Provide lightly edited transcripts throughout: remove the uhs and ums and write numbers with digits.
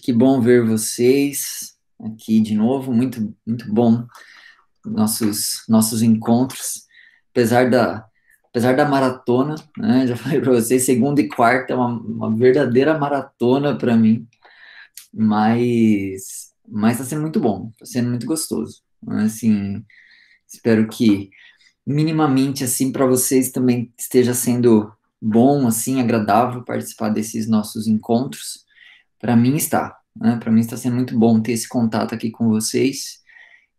Que bom ver vocês aqui de novo, muito, muito bom nossos encontros, apesar da maratona, né? Já falei para vocês, segunda e quarta é uma verdadeira maratona para mim, mas está sendo muito bom, está sendo muito gostoso. Assim, espero que minimamente assim para vocês também esteja sendo bom, assim, agradável participar desses nossos encontros. Para mim está, né? Para mim está sendo muito bom ter esse contato aqui com vocês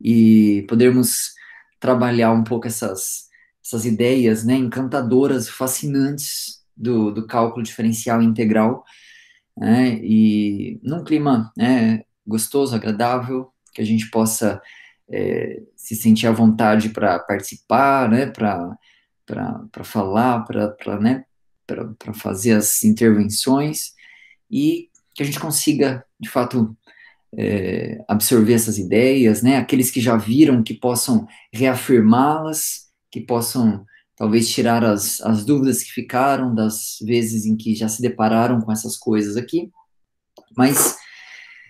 e podermos trabalhar um pouco essas ideias, né, encantadoras, fascinantes do cálculo diferencial integral, né, e num clima, né, gostoso, agradável, que a gente possa se sentir à vontade para participar, né, para falar, né, para fazer as intervenções e que a gente consiga, de fato, absorver essas ideias, né? Aqueles que já viram, que possam reafirmá-las, que possam talvez tirar as dúvidas que ficaram das vezes em que já se depararam com essas coisas aqui. Mas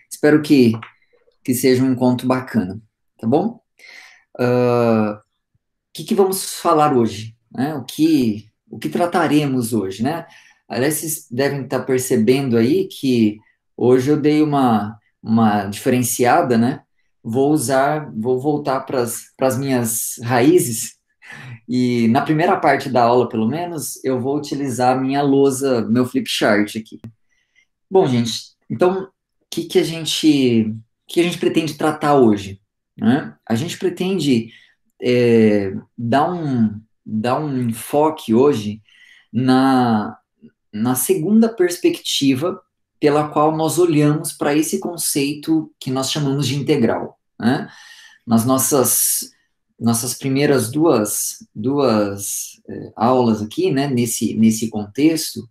espero que seja um encontro bacana, tá bom? O que vamos falar hoje, né? O que trataremos hoje, né? Aliás, vocês devem estar percebendo aí que hoje eu dei uma diferenciada, né? Vou voltar para as minhas raízes e na primeira parte da aula, pelo menos, eu vou utilizar a minha lousa, meu flip chart aqui. Bom, gente, então, o que a gente pretende tratar hoje, né? A gente pretende dar um enfoque hoje na, na segunda perspectiva pela qual nós olhamos para esse conceito que nós chamamos de integral, né? Nas nossas primeiras duas aulas aqui, né, nesse contexto,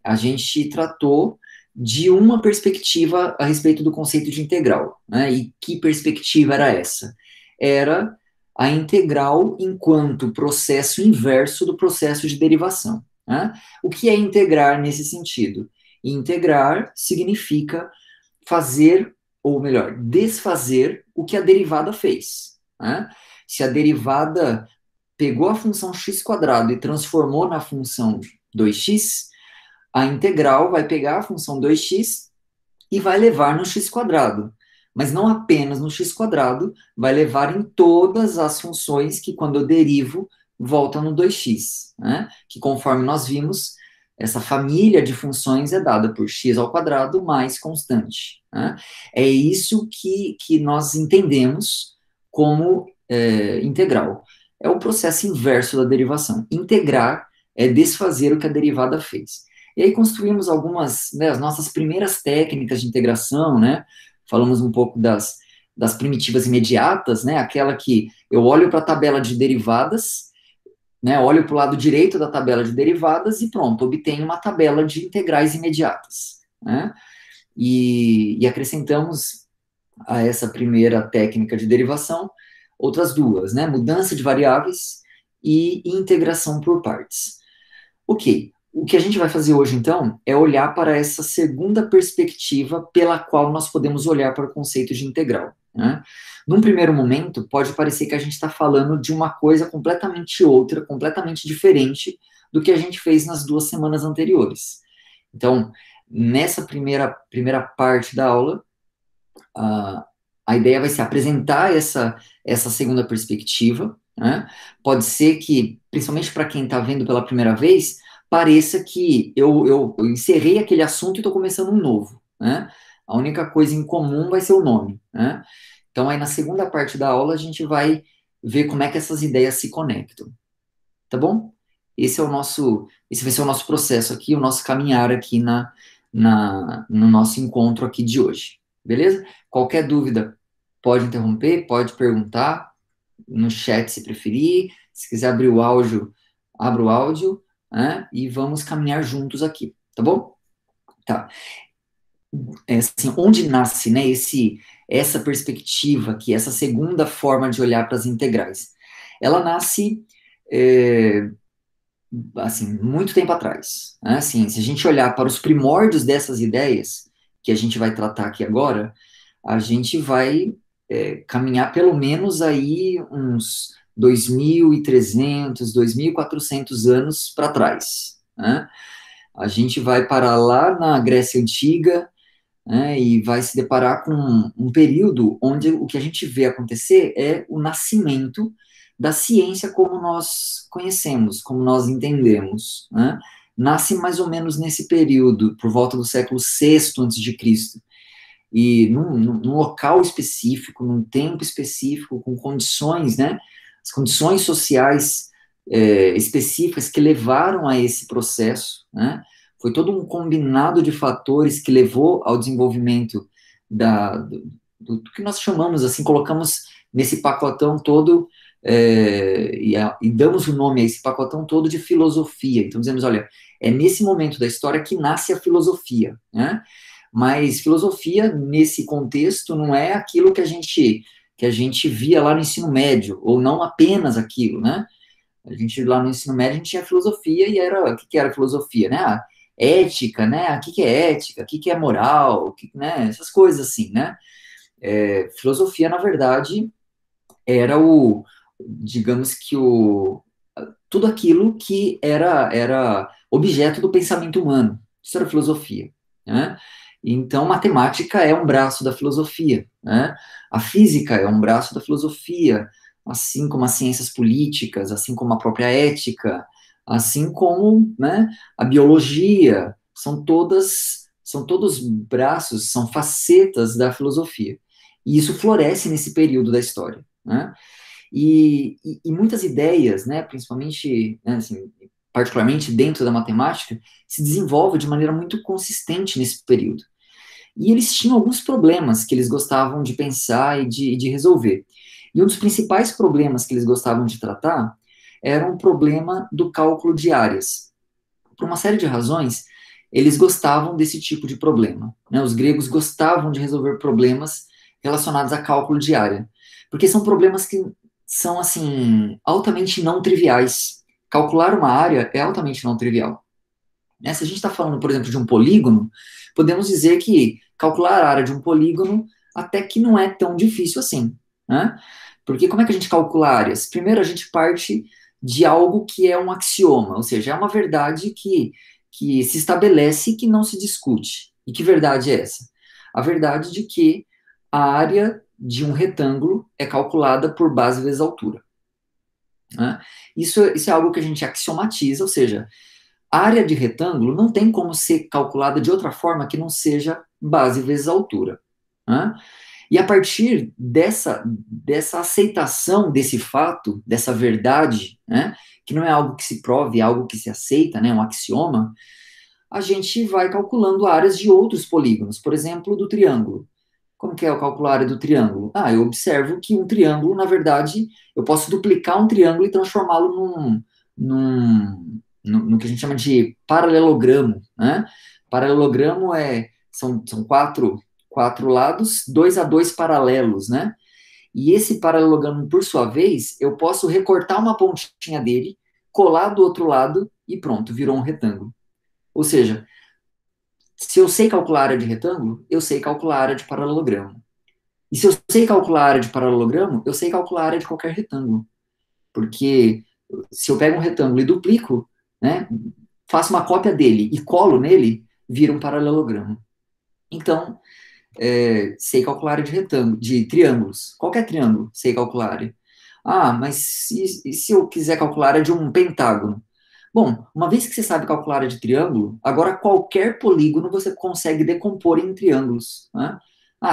a gente tratou de uma perspectiva a respeito do conceito de integral, né? E que perspectiva era essa? Era a integral enquanto processo inverso do processo de derivação, né? O que é integrar nesse sentido? Integrar significa fazer, ou melhor, desfazer o que a derivada fez, né? Se a derivada pegou a função x quadrado e transformou na função 2x, a integral vai pegar a função 2x e vai levar no x quadrado. Mas não apenas no x quadrado, vai levar em todas as funções que, quando eu derivo, voltam no 2x, né? Que, conforme nós vimos, essa família de funções é dada por x ao quadrado mais constante, né? É isso que nós entendemos como integral. É o processo inverso da derivação. Integrar é desfazer o que a derivada fez. E aí construímos algumas, né, as nossas primeiras técnicas de integração, né? Falamos um pouco das primitivas imediatas, né? Aquela que eu olho para a tabela de derivadas, né? Olho para o lado direito da tabela de derivadas e pronto, obtenho uma tabela de integrais imediatas, né? E acrescentamos a essa primeira técnica de derivação outras duas, né? Mudança de variáveis e integração por partes. Ok, o que a gente vai fazer hoje, então, é olhar para essa segunda perspectiva pela qual nós podemos olhar para o conceito de integral, né? Num primeiro momento, pode parecer que a gente está falando de uma coisa completamente outra, completamente diferente do que a gente fez nas 2 semanas anteriores. Então, nessa primeira parte da aula, a, a ideia vai ser apresentar essa segunda perspectiva, né? Pode ser que, principalmente para quem está vendo pela primeira vez, pareça que eu encerrei aquele assunto e estou começando um novo, né? A única coisa em comum vai ser o nome, né? Então, aí na segunda parte da aula, a gente vai ver como é que essas ideias se conectam, tá bom? Esse vai ser o nosso processo aqui, o nosso caminhar aqui no nosso encontro aqui de hoje, beleza? Qualquer dúvida, pode interromper, pode perguntar no chat se preferir, se quiser abrir o áudio, abra o áudio, né? E vamos caminhar juntos aqui, tá bom? Tá. Assim, onde nasce, né, essa perspectiva aqui, essa segunda forma de olhar para as integrais? Ela nasce assim, muito tempo atrás, né? Assim, se a gente olhar para os primórdios dessas ideias, que a gente vai tratar aqui agora, a gente vai caminhar pelo menos aí uns 2.300, 2.400 anos para trás, né? A gente vai parar lá na Grécia Antiga, né, e vai se deparar com um período onde o que a gente vê acontecer é o nascimento da ciência como nós conhecemos, como nós entendemos, né? Nasce mais ou menos nesse período, por volta do século VI antes de Cristo, e num local específico, num tempo específico, com condições, né? As condições sociais específicas que levaram a esse processo, né? Foi todo um combinado de fatores que levou ao desenvolvimento do que nós chamamos, assim, colocamos nesse pacotão todo, e damos o nome a esse pacotão todo de filosofia. Então, dizemos, olha, é nesse momento da história que nasce a filosofia, né? Mas filosofia, nesse contexto, não é aquilo que a gente via lá no ensino médio, ou não apenas aquilo, né? A gente, lá no ensino médio, a gente tinha filosofia e era, o que que era filosofia, né? Ética, né? O que que é ética? O que que é moral? Né? Essas coisas assim, né? Filosofia, na verdade, era digamos que tudo aquilo que era objeto do pensamento humano. Isso era filosofia, né? Então, matemática é um braço da filosofia, né? A física é um braço da filosofia, assim como as ciências políticas, assim como a própria ética, assim como, né, a biologia, são todos braços, são facetas da filosofia. E isso floresce nesse período da história, né? E muitas ideias, né, principalmente, né, assim, particularmente dentro da matemática, se desenvolvem de maneira muito consistente nesse período. E eles tinham alguns problemas que eles gostavam de pensar e de resolver. E um dos principais problemas que eles gostavam de tratar era um problema do cálculo de áreas. Por uma série de razões, eles gostavam desse tipo de problema, né? Os gregos gostavam de resolver problemas relacionados a cálculo de área, porque são problemas que são, assim, altamente não triviais. Calcular uma área é altamente não trivial, né? Se a gente está falando, por exemplo, de um polígono, podemos dizer que calcular a área de um polígono até que não é tão difícil assim, né? Porque como é que a gente calcula áreas? Primeiro, a gente parte de algo que é um axioma, ou seja, é uma verdade que se estabelece e que não se discute. E que verdade é essa? A verdade de que a área de um retângulo é calculada por base vezes altura, né? Isso é algo que a gente axiomatiza, ou seja, a área de retângulo não tem como ser calculada de outra forma que não seja base vezes altura, né? E a partir dessa aceitação desse fato, dessa verdade, né, que não é algo que se prove, é algo que se aceita, né, um axioma, a gente vai calculando áreas de outros polígonos, por exemplo, do triângulo. Como que é o cálculo área do triângulo? Eu observo que um triângulo, na verdade, eu posso duplicar um triângulo e transformá-lo no que a gente chama de paralelogramo, né? Paralelogramo são quatro lados, dois a dois paralelos, né? E esse paralelogramo, por sua vez, eu posso recortar uma pontinha dele, colar do outro lado e pronto, virou um retângulo. Ou seja, se eu sei calcular a área de retângulo, eu sei calcular a área de paralelogramo. E se eu sei calcular a área de paralelogramo, eu sei calcular a área de qualquer retângulo. Porque se eu pego um retângulo e duplico, né, faço uma cópia dele e colo nele, vira um paralelogramo. Então, sei calcular a área de retângulo, de triângulos. Qualquer triângulo, sei calcular a área. Mas e se eu quiser calcular a área de um pentágono? Bom, uma vez que você sabe calcular a área de triângulo, agora qualquer polígono você consegue decompor em triângulos, né?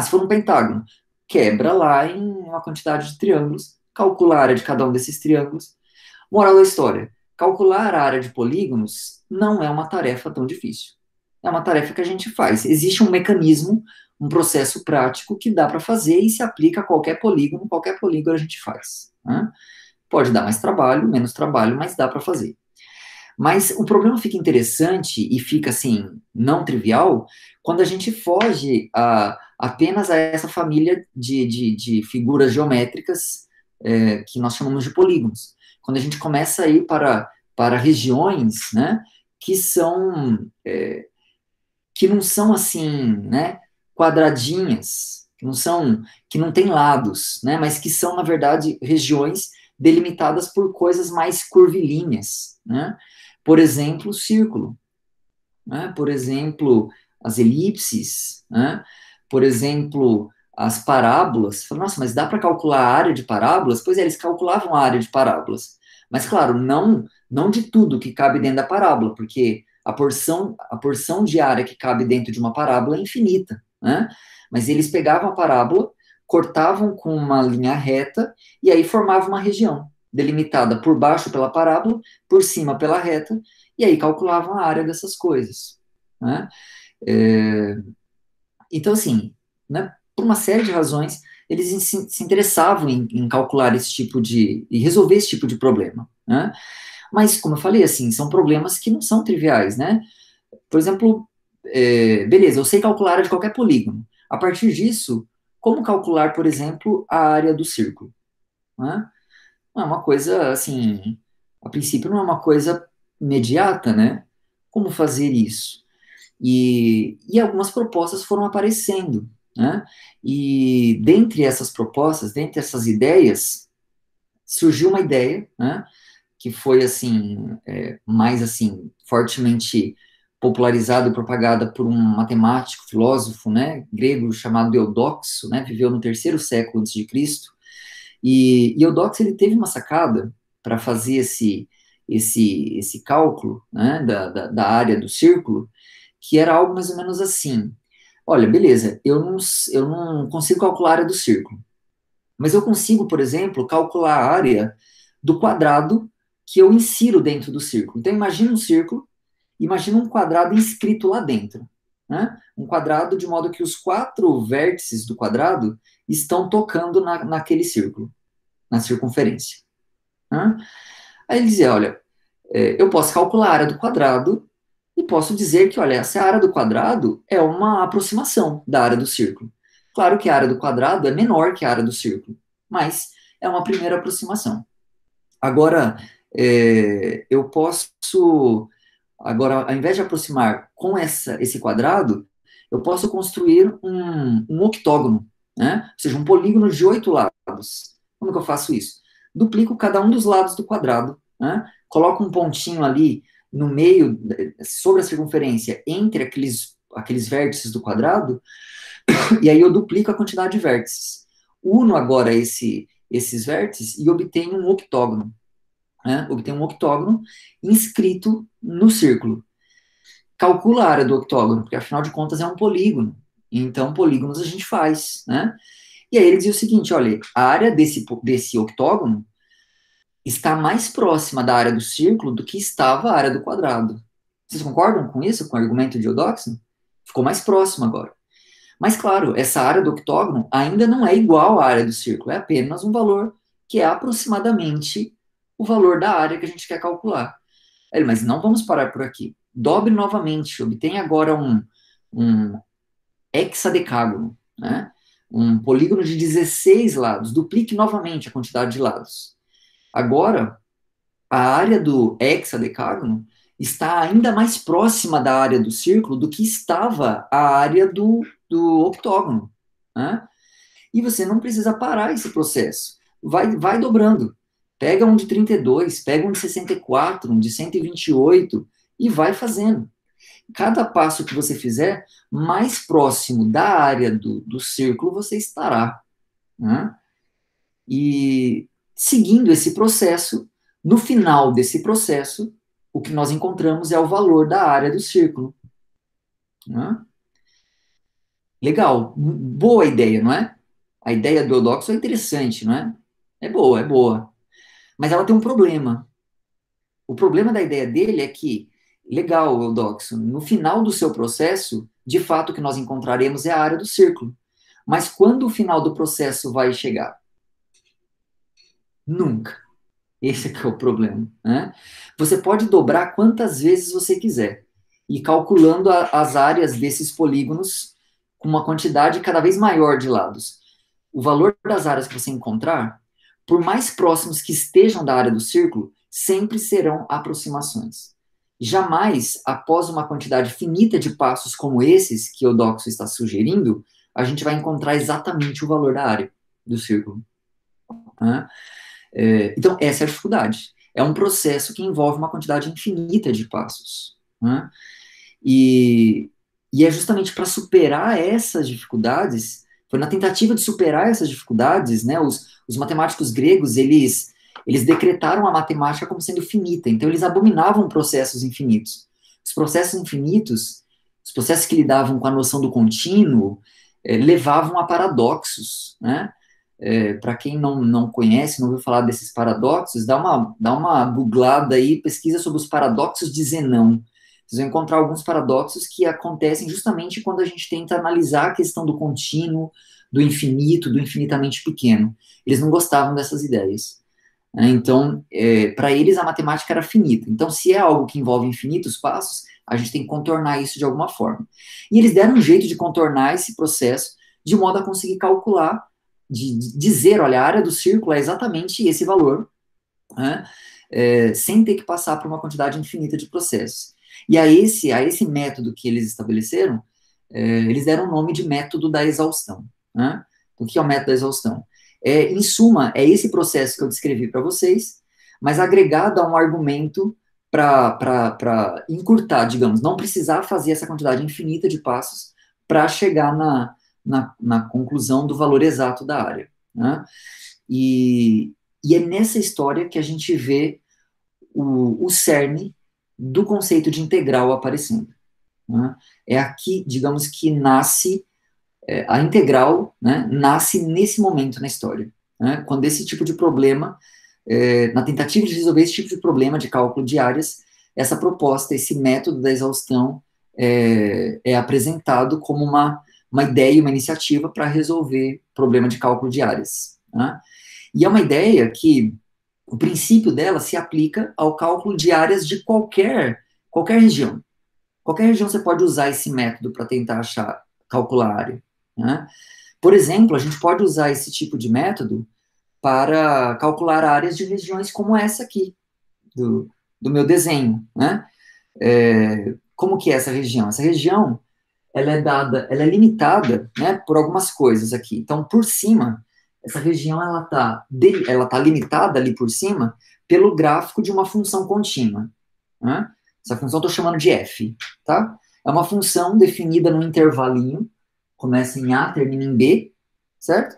Se for um pentágono, quebra lá em uma quantidade de triângulos, calcula a área de cada um desses triângulos. Moral da história: calcular a área de polígonos não é uma tarefa tão difícil. É uma tarefa que a gente faz. Existe um mecanismo, um processo prático que dá para fazer e se aplica a qualquer polígono a gente faz, né? Pode dar mais trabalho, menos trabalho, mas dá para fazer. Mas o problema fica interessante e fica, assim, não trivial, quando a gente foge apenas a essa família de figuras geométricas que nós chamamos de polígonos. Quando a gente começa a ir para regiões, né, que são, que não são, assim, né, quadradinhas, que não têm lados, né? Mas que são, na verdade, regiões delimitadas por coisas mais curvilíneas, né? Por exemplo, o círculo, né? Por exemplo, as elipses, né? Por exemplo, as parábolas. Nossa, mas dá para calcular a área de parábolas? Pois é, eles calculavam a área de parábolas. Mas, claro, não de tudo que cabe dentro da parábola, porque a porção de área que cabe dentro de uma parábola é infinita, né? Mas eles pegavam a parábola, cortavam com uma linha reta e aí formavam uma região delimitada por baixo pela parábola, por cima pela reta, e aí calculavam a área dessas coisas, né? É, então, assim, né, por uma série de razões, eles se interessavam em calcular esse tipo e resolver esse tipo de problema, né? Mas, como eu falei, assim, são problemas que não são triviais, né? Por exemplo, beleza, eu sei calcular a área de qualquer polígono. A partir disso, como calcular, por exemplo, a área do círculo, né? Não é uma coisa, assim, a princípio não é uma coisa imediata, né? Como fazer isso? E algumas propostas foram aparecendo, né? E dentre essas propostas, dentre essas ideias, surgiu uma ideia, né? Que foi, assim, mais, assim, fortemente popularizada e propagada por um matemático, filósofo, né? Grego chamado Eudoxo, né? Viveu no terceiro século antes de Cristo. E Eudoxo, ele teve uma sacada para fazer esse cálculo, né? Da área do círculo, que era algo mais ou menos assim. Olha, beleza, eu não consigo calcular a área do círculo, mas eu consigo, por exemplo, calcular a área do quadrado que eu insiro dentro do círculo. Então, imagina um círculo, imagina um quadrado inscrito lá dentro, né? Um quadrado de modo que os quatro vértices do quadrado estão tocando naquele círculo, na circunferência, né? Aí ele dizia, olha, eu posso calcular a área do quadrado e posso dizer que, olha, essa área do quadrado é uma aproximação da área do círculo. Claro que a área do quadrado é menor que a área do círculo, mas é uma primeira aproximação. Agora, eu posso, agora, ao invés de aproximar com esse quadrado, eu posso construir um octógono, né? Ou seja, um polígono de 8 lados. Como que eu faço isso? Duplico cada um dos lados do quadrado, né? Coloco um pontinho ali no meio, sobre a circunferência, entre aqueles vértices do quadrado, e aí eu duplico a quantidade de vértices. Uno agora esses vértices e obtenho um octógono, né? Obtenho um octógono inscrito no círculo. Calcula a área do octógono, porque afinal de contas é um polígono. Então, polígonos a gente faz, né? E aí ele dizia o seguinte, olha, a área desse octógono está mais próxima da área do círculo do que estava a área do quadrado. Vocês concordam com isso, com o argumento de Eudoxo? Ficou mais próximo agora. Mas, claro, essa área do octógono ainda não é igual à área do círculo, é apenas um valor que é aproximadamente o valor da área que a gente quer calcular. Mas não vamos parar por aqui. Dobre novamente, obtenha agora um hexadecágono, né? Um polígono de 16 lados, duplique novamente a quantidade de lados. Agora, a área do hexadecágono está ainda mais próxima da área do círculo do que estava a área do octógono, né? E você não precisa parar esse processo. Vai dobrando. Pega um de 32, pega um de 64, um de 128 e vai fazendo. Cada passo que você fizer, mais próximo da área do círculo você estará, né? E seguindo esse processo, no final desse processo, o que nós encontramos é o valor da área do círculo, né? Legal, boa ideia, não é? A ideia do Eudoxo é interessante, não é? É boa, é boa. Mas ela tem um problema. O problema da ideia dele é que, legal, Eudoxo, no final do seu processo, de fato o que nós encontraremos é a área do círculo. Mas quando o final do processo vai chegar? Nunca. Esse é que é o problema, né? Você pode dobrar quantas vezes você quiser, e calculando as áreas desses polígonos com uma quantidade cada vez maior de lados. O valor das áreas que você encontrar, por mais próximos que estejam da área do círculo, sempre serão aproximações. jamais, após uma quantidade finita de passos como esses que o Doxo está sugerindo, a gente vai encontrar exatamente o valor da área do círculo. Né? Então, essa é a dificuldade. É um processo que envolve uma quantidade infinita de passos. Né? E, e é justamente para superar essas dificuldades, foi na tentativa de superar essas dificuldades, né, os matemáticos gregos, eles decretaram a matemática como sendo finita, então eles abominavam processos infinitos. Os processos infinitos, os processos que lidavam com a noção do contínuo, levavam a paradoxos, né? Para quem não conhece, não ouviu falar desses paradoxos, dá uma googlada aí, pesquisa sobre os paradoxos de Zenão. Vocês vão encontrar alguns paradoxos que acontecem justamente quando a gente tenta analisar a questão do contínuo, do infinito, do infinitamente pequeno. Eles não gostavam dessas ideias. Né? Então, para eles, a matemática era finita. Então, se é algo que envolve infinitos passos, a gente tem que contornar isso de alguma forma. E eles deram um jeito de contornar esse processo de modo a conseguir calcular, de dizer, olha, a área do círculo é exatamente esse valor, né? Sem ter que passar por uma quantidade infinita de processos. E a esse método que eles estabeleceram, eles deram o nome de método da exaustão. Né? O que é o método da exaustão? Em suma, é esse processo que eu descrevi para vocês, mas agregado a um argumento para encurtar, digamos, não precisar fazer essa quantidade infinita de passos para chegar na conclusão do valor exato da área. Né? E é nessa história que a gente vê o cerne do conceito de integral aparecendo. Né? É aqui, digamos, que nasce a integral, né, nasce nesse momento na história. Né? Quando esse tipo de problema, na tentativa de resolver esse tipo de problema de cálculo de áreas, essa proposta, esse método da exaustão é apresentado como uma ideia, uma iniciativa para resolver problema de cálculo de áreas. Né? E é uma ideia que o princípio dela se aplica ao cálculo de áreas de qualquer região. Qualquer região você pode usar esse método para tentar calcular a área. Né? Por exemplo, a gente pode usar esse tipo de método para calcular áreas de regiões como essa aqui, do meu desenho. Né? Como que é essa região? Essa região, ela é limitada, né, por algumas coisas aqui. Então, por cima, essa região ela tá limitada ali por cima pelo gráfico de uma função contínua. Né? Essa função eu estou chamando de f. Tá? É uma função definida num intervalinho, começa em A, termina em B, certo?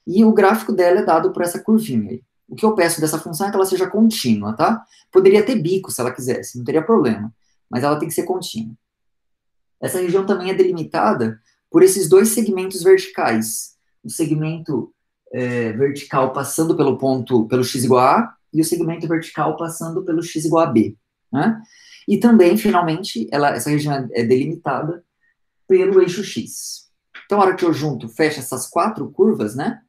E o gráfico dela é dado por essa curvinha aí. O que eu peço dessa função é que ela seja contínua, tá? Poderia ter bico se ela quisesse, não teria problema, mas ela tem que ser contínua. Essa região também é delimitada por esses dois segmentos verticais. O segmento vertical passando pelo x igual a A, e o segmento vertical passando pelo x igual a B. Né? E também, finalmente, essa região é delimitada pelo eixo x. Então, a hora que eu fecho essas quatro curvas, né?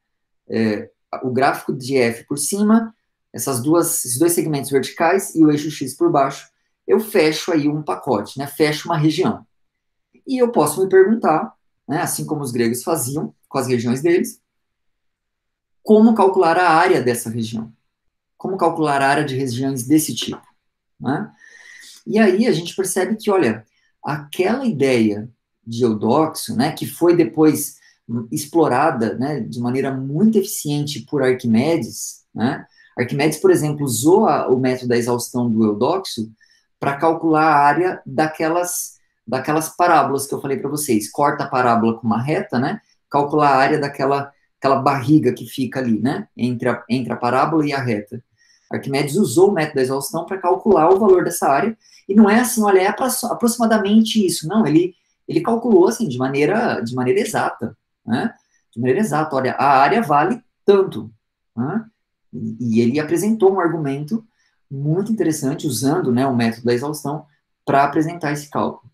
O gráfico de f por cima, esses dois segmentos verticais e o eixo x por baixo, eu fecho aí um pacote, né? Fecho uma região. E eu posso me perguntar, né, assim como os gregos faziam com as regiões deles, como calcular a área dessa região? Como calcular a área de regiões desse tipo? Né? E aí a gente percebe que, olha, aquela ideia de Eudoxo, né, que foi depois explorada, né, de maneira muito eficiente por Arquimedes, né? Arquimedes, por exemplo, usou o método da exaustão do Eudoxo para calcular a área daquelas parábolas que eu falei para vocês. Corta a parábola com uma reta, né? Calcular a área daquela barriga que fica ali, né? Entre a parábola e a reta. Arquimedes usou o método da exaustão para calcular o valor dessa área, e não é assim, olha, é aproximadamente isso. Não, ele calculou assim, de maneira exata, né? De maneira exata, olha, a área vale tanto. Né? E ele apresentou um argumento muito interessante, usando, né, o método da exaustão para apresentar esse cálculo.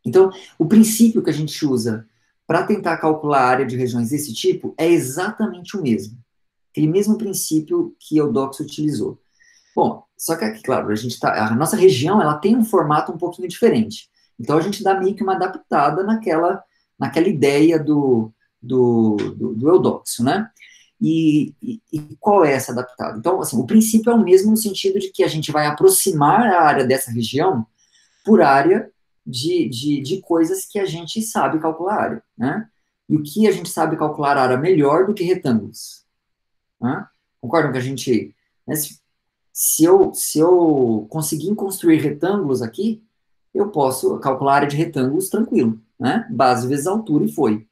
Então, o princípio que a gente usa para tentar calcular a área de regiões desse tipo é exatamente o mesmo. Aquele mesmo princípio que Eudoxo utilizou. Bom, só que aqui, claro, a nossa região ela tem um formato um pouquinho diferente. Então, a gente dá meio que uma adaptada naquela ideia do Eudoxo, né? E qual é essa adaptada? Então, assim, o princípio é o mesmo no sentido de que a gente vai aproximar a área dessa região por área de coisas que a gente sabe calcular área, né? E o que a gente sabe calcular área melhor do que retângulos, né? Concordam que a gente, né, se eu conseguir construir retângulos aqui, eu posso calcular a área de retângulos tranquilo, né? Base vezes altura e foi.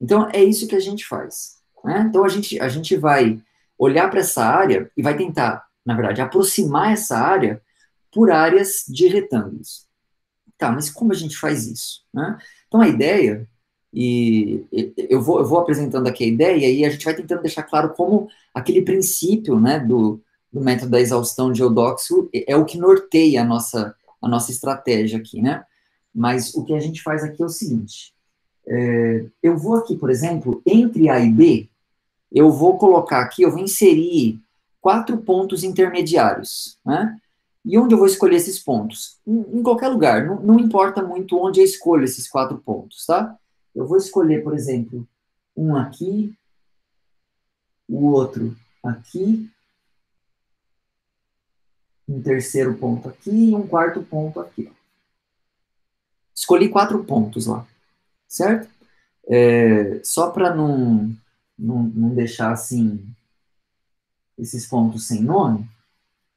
Então, é isso que a gente faz, né? Então, a gente vai olhar para essa área e vai tentar, na verdade, aproximar essa área por áreas de retângulos. Tá, mas como a gente faz isso, né? Então, a ideia, eu vou apresentando aqui a ideia e a gente vai tentando deixar claro como aquele princípio, né, do método da exaustão de Eudoxo é o que norteia a nossa estratégia aqui, né? Mas o que a gente faz aqui é o seguinte, eu vou aqui, por exemplo, entre A e B, eu vou colocar aqui, eu vou inserir 4 pontos intermediários, né? E onde eu vou escolher esses pontos? Em qualquer lugar, não importa muito onde eu escolho esses 4 pontos, tá? Eu vou escolher, por exemplo, um aqui, o outro aqui, um terceiro ponto aqui e um quarto ponto aqui. Escolhi 4 pontos lá, certo? Só para não deixar assim esses pontos sem nome,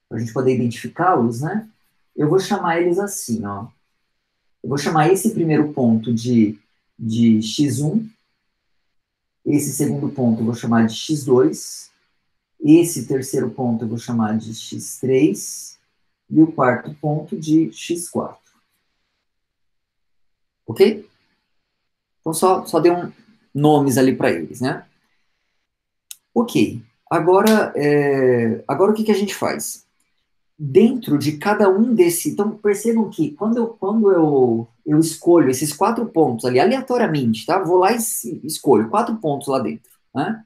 para a gente poder identificá-los, né? Eu vou chamar eles assim, ó. Eu vou chamar esse primeiro ponto de x1, esse segundo ponto eu vou chamar de x2, esse terceiro ponto eu vou chamar de x3 e o quarto ponto de x4. Ok? Então só dei nomes ali para eles, né? Ok. Agora o que a gente faz? Dentro de cada um desse. Então, percebam que quando eu escolho esses 4 pontos ali, aleatoriamente, tá? Vou lá e escolho 4 pontos lá dentro, né?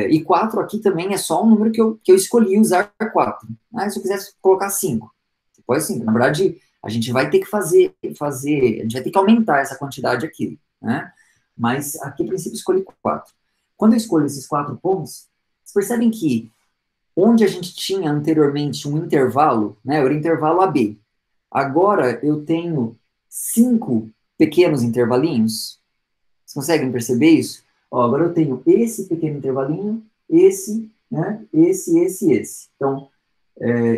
E 4 aqui também é só um número que eu escolhi usar 4. Né? Se eu quisesse colocar 5, você pode 5. Na verdade, a gente vai ter que a gente vai ter que aumentar essa quantidade aqui, né? Mas aqui, a princípio, escolhi 4. Quando eu escolho esses 4 pontos, vocês percebem que onde a gente tinha anteriormente um intervalo, né, era o intervalo AB. Agora eu tenho 5 pequenos intervalinhos. Vocês conseguem perceber isso? Ó, agora eu tenho esse pequeno intervalinho, esse, né, esse. Então,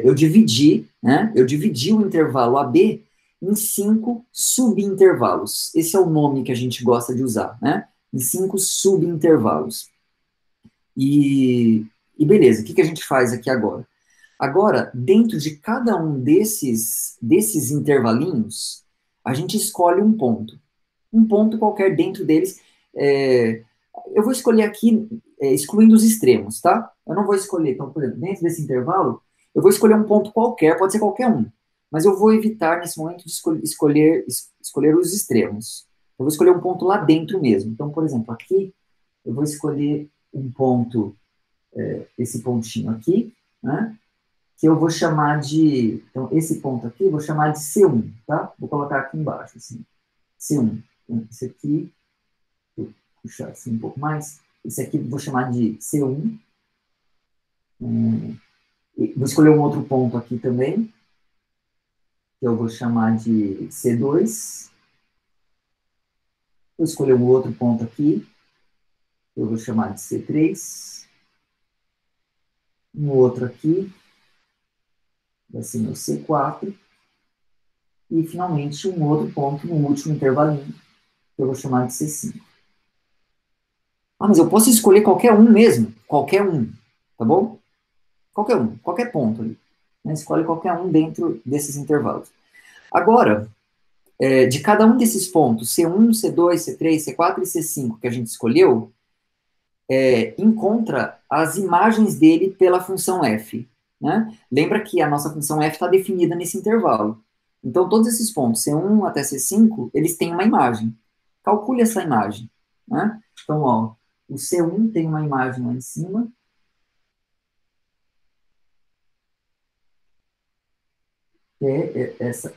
eu dividi, né, eu dividi o intervalo AB em 5 subintervalos. Esse é o nome que a gente gosta de usar, né? Em 5 subintervalos. E beleza, o que a gente faz aqui agora? Agora, dentro de cada um desses intervalinhos, a gente escolhe um ponto. Um ponto qualquer dentro deles. É, eu vou escolher aqui, excluindo os extremos, tá? Eu não vou escolher, então, por exemplo, dentro desse intervalo, eu vou escolher um ponto qualquer, pode ser qualquer um. Mas eu vou evitar, nesse momento, de escolher os extremos. Eu vou escolher um ponto lá dentro mesmo. Então, por exemplo, aqui, eu vou escolher um ponto, esse pontinho aqui, né? Que eu vou chamar de. Então, esse ponto aqui eu vou chamar de C1, tá? Vou colocar aqui embaixo, assim. C1. Então, esse aqui, vou puxar assim um pouco mais. Esse aqui eu vou chamar de C1. Vou escolher um outro ponto aqui também, que eu vou chamar de C2. Vou escolher um outro ponto aqui, que eu vou chamar de C3. Um outro aqui, vai ser meu C4. E, finalmente, um outro ponto no último intervalinho, que eu vou chamar de C5. Ah, mas eu posso escolher qualquer um mesmo. Qualquer um, tá bom? Qualquer um, qualquer ponto ali. Né? Escolhe qualquer um dentro desses intervalos. Agora, de cada um desses pontos, C1, C2, C3, C4 e C5 que a gente escolheu, encontra as imagens dele pela função f. Né? Lembra que a nossa função f está definida nesse intervalo. Então, todos esses pontos, C1 até C5, eles têm uma imagem. Calcule essa imagem. Né? Então, ó, o C1 tem uma imagem lá em cima.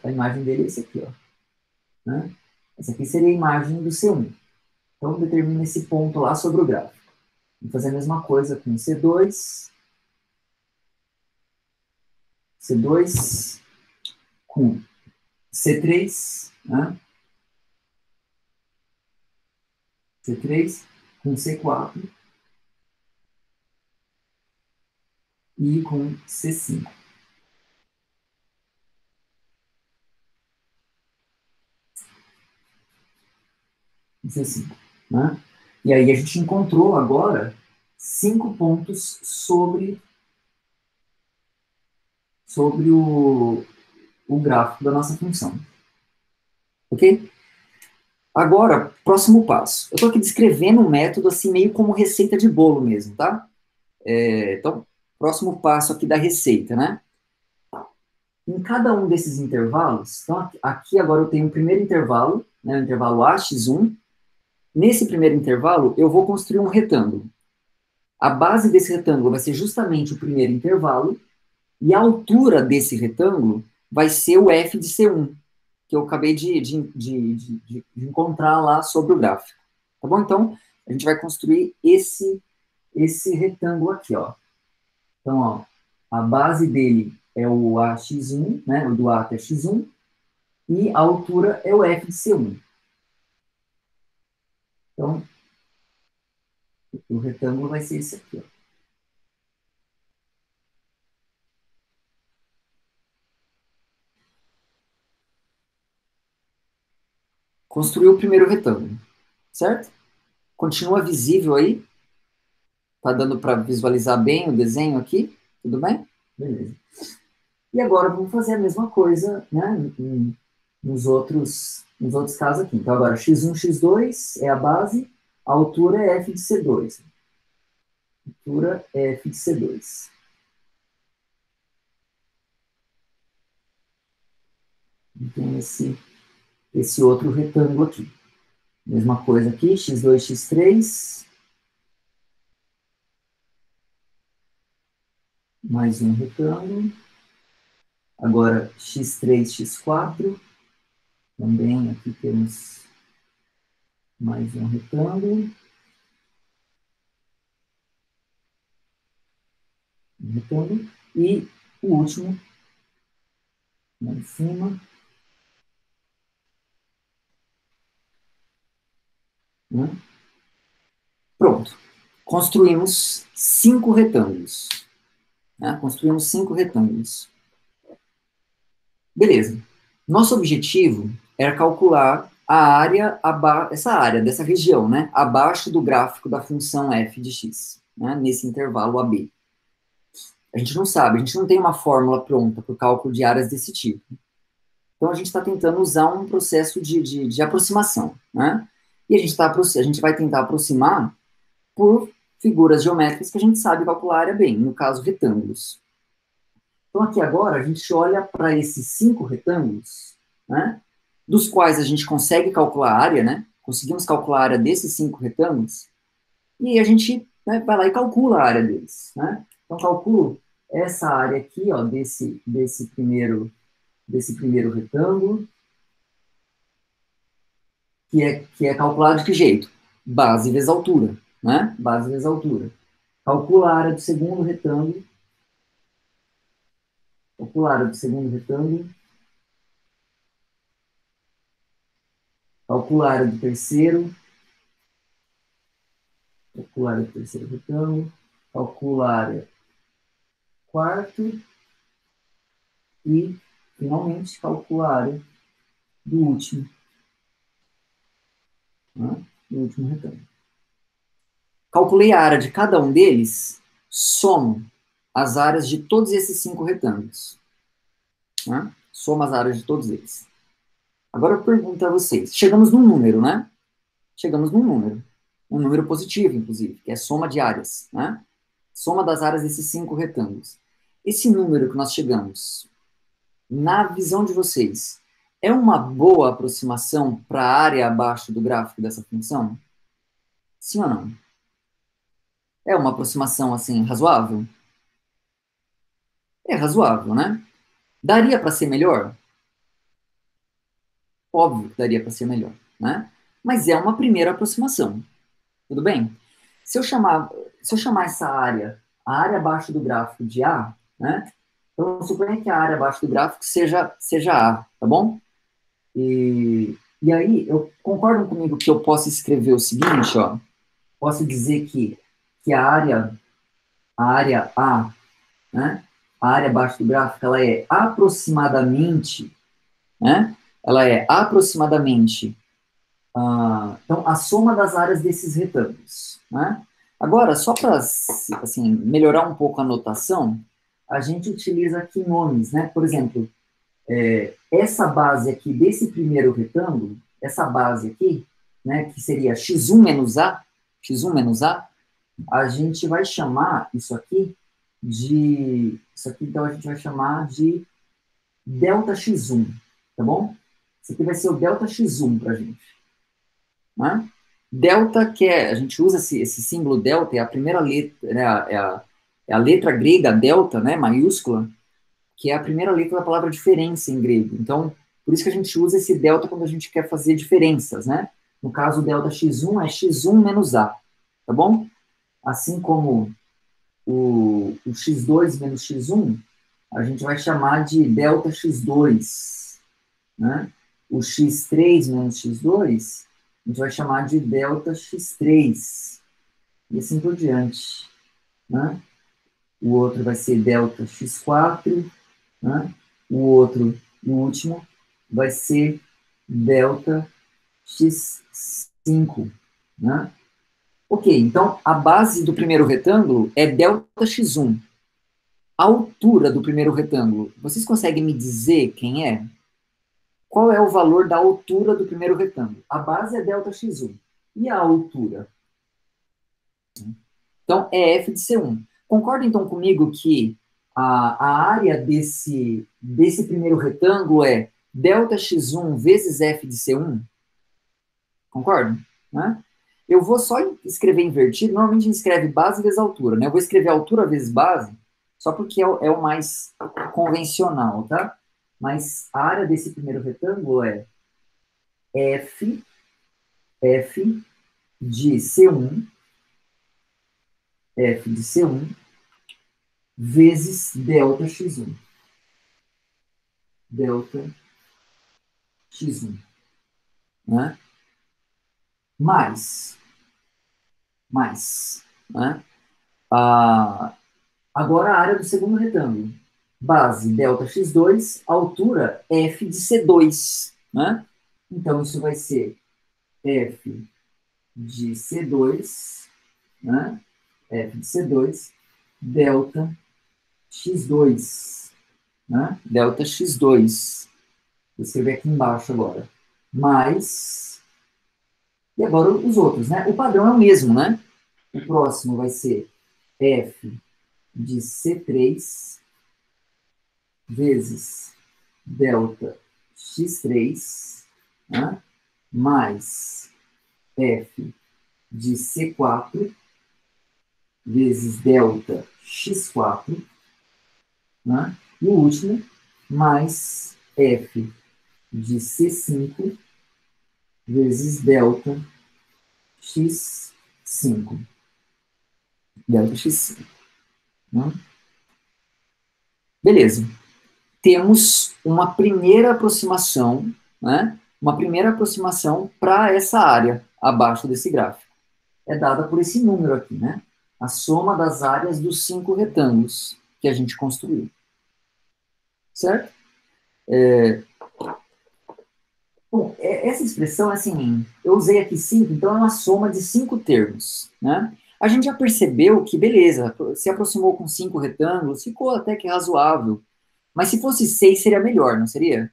A imagem dele é esse aqui, ó. Né? Essa aqui seria a imagem do C1. Então, determina esse ponto lá sobre o gráfico. Vamos fazer a mesma coisa com C2. C2 com C3, né? C3 com C4 e com C5. C5, né? E aí a gente encontrou agora 5 pontos sobre o gráfico da nossa função. Ok? Agora, próximo passo. Eu estou aqui descrevendo um método assim meio como receita de bolo mesmo, tá? Então, próximo passo aqui da receita, né? Em cada um desses intervalos, então aqui agora eu tenho um primeiro intervalo, né, o intervalo AX1. Nesse primeiro intervalo, eu vou construir um retângulo. A base desse retângulo vai ser justamente o primeiro intervalo, e a altura desse retângulo vai ser o f de C1, que eu acabei de encontrar lá sobre o gráfico. Tá bom? Então, a gente vai construir esse retângulo aqui, ó. Então, ó, a base dele é o AX1, né, o do A até X1, e a altura é o f de C1. Então, o retângulo vai ser esse aqui, ó. Construiu o primeiro retângulo, certo? Continua visível aí? Tá dando para visualizar bem o desenho aqui? Tudo bem? Beleza. E agora vamos fazer a mesma coisa, né, nos outros casos aqui. Então agora x1, x2 é a base, a altura é f de C2. A altura é f de C2. Então esse outro retângulo aqui. Mesma coisa aqui, x2, x3. Mais um retângulo. Agora x3, x4. Também aqui temos mais um retângulo. E o último, lá em cima. Né? Pronto. Construímos 5 retângulos. Né? Construímos 5 retângulos. Beleza. Nosso objetivo era calcular a área, essa área dessa região, né? Abaixo do gráfico da função f de x, né? Nesse intervalo AB. A gente não sabe, a gente não tem uma fórmula pronta para o cálculo de áreas desse tipo. Então, a gente está tentando usar um processo de aproximação, né? E a gente vai tentar aproximar por figuras geométricas que a gente sabe calcular a área bem, no caso, retângulos. Então, aqui agora, a gente olha para esses 5 retângulos, né? Dos quais a gente consegue calcular a área, né? Conseguimos calcular a área desses 5 retângulos, e a gente, né, vai lá e calcula a área deles, né? Então, calculo essa área aqui, ó, desse primeiro retângulo, que é calculado de que jeito? Base vezes altura, né? Base vezes altura. Calcula a área do segundo retângulo. Calcula a área do segundo retângulo. Calcula a área do terceiro. Calcula a área do terceiro retângulo. Calcula a área do quarto. E, finalmente, calcula a área do último. Né? Do último retângulo. Calculei a área de cada um deles, somo as áreas de todos esses 5 retângulos. Né? Soma as áreas de todos eles. Agora eu pergunto a vocês, chegamos num número, né? Chegamos num número. Um número positivo, inclusive, que é a soma de áreas, né? Soma das áreas desses 5 retângulos. Esse número que nós chegamos, na visão de vocês, é uma boa aproximação para a área abaixo do gráfico dessa função? Sim ou não? É uma aproximação, assim, razoável? É razoável, né? Daria para ser melhor? Óbvio que daria para ser melhor, né? Mas é uma primeira aproximação. Tudo bem? Se eu chamar essa área, a área abaixo do gráfico de A, né? Então, suponha que a área abaixo do gráfico seja A, tá bom? E aí, concordam comigo que eu posso escrever o seguinte, ó, posso dizer que a área A, né, a área abaixo do gráfico, ela é aproximadamente, né, ela é aproximadamente, então, a soma das áreas desses retângulos, né. Agora, só para, assim, melhorar um pouco a notação, a gente utiliza aqui nomes, né, por exemplo, essa base aqui desse primeiro retângulo, essa base aqui, né, que seria x1 menos a, a gente vai chamar isso aqui então a gente vai chamar de delta x1, tá bom? Isso aqui vai ser o delta x1 para a gente, né? Delta, a gente usa esse símbolo delta, é a primeira letra, né, é a letra grega delta, né, maiúscula, que é a primeira letra da palavra diferença em grego. Então, por isso que a gente usa esse delta quando a gente quer fazer diferenças, né? No caso, o delta x1 é x1 menos a, tá bom? Assim como o x2 menos x1, a gente vai chamar de delta x2, né? O x3 menos x2, a gente vai chamar de delta x3, e assim por diante, né? O outro vai ser delta x4, né? O outro, o último, vai ser delta x5, né? Ok, então a base do primeiro retângulo é delta x1. A altura do primeiro retângulo, vocês conseguem me dizer quem é? Qual é o valor da altura do primeiro retângulo? A base é delta x1. E a altura? Então, é f de C1. Concorda, então, comigo que a área desse primeiro retângulo é delta x1 vezes f de C1? Concorda? Né? Eu vou só escrever invertido. Normalmente a gente escreve base vezes altura, né? Eu vou escrever altura vezes base, só porque é o mais convencional, tá? Mas a área desse primeiro retângulo é f de C1, f de C1, vezes delta x1. Delta x1. Né? Mais, né? Agora a área do segundo retângulo. Base, delta x2, altura, f de C2. Né? Então, isso vai ser f de C2, né? F de C2, delta x2. Né? Delta x2. Vou escrever aqui embaixo agora. Mais. E agora os outros, né? O padrão é o mesmo, né? O próximo vai ser f de C3 vezes delta x3, né? Mais f de C4 vezes delta x4, né? E o último, mais f de C5 vezes delta x5. Delta x5. Né? Beleza. Temos uma primeira aproximação, né? Uma primeira aproximação para essa área abaixo desse gráfico. É dada por esse número aqui, né? A soma das áreas dos 5 retângulos que a gente construiu. Certo? Bom, essa expressão, assim, eu usei aqui 5, então é uma soma de 5 termos, né? A gente já percebeu que, beleza, se aproximou com 5 retângulos, ficou até que razoável. Mas se fosse 6, seria melhor, não seria?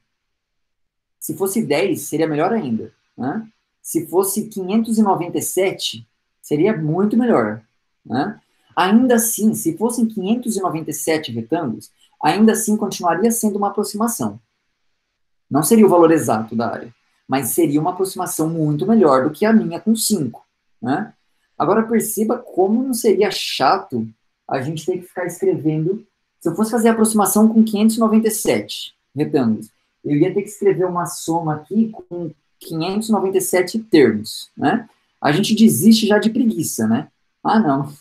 Se fosse 10, seria melhor ainda, né? Se fosse 597, seria muito melhor, né? Ainda assim, se fossem 597 retângulos, ainda assim continuaria sendo uma aproximação. Não seria o valor exato da área, mas seria uma aproximação muito melhor do que a minha com 5, né? Agora perceba como não seria chato a gente ter que ficar escrevendo. Se eu fosse fazer a aproximação com 597 retângulos, eu ia ter que escrever uma soma aqui com 597 termos, né? A gente desiste já de preguiça, né? Ah, não,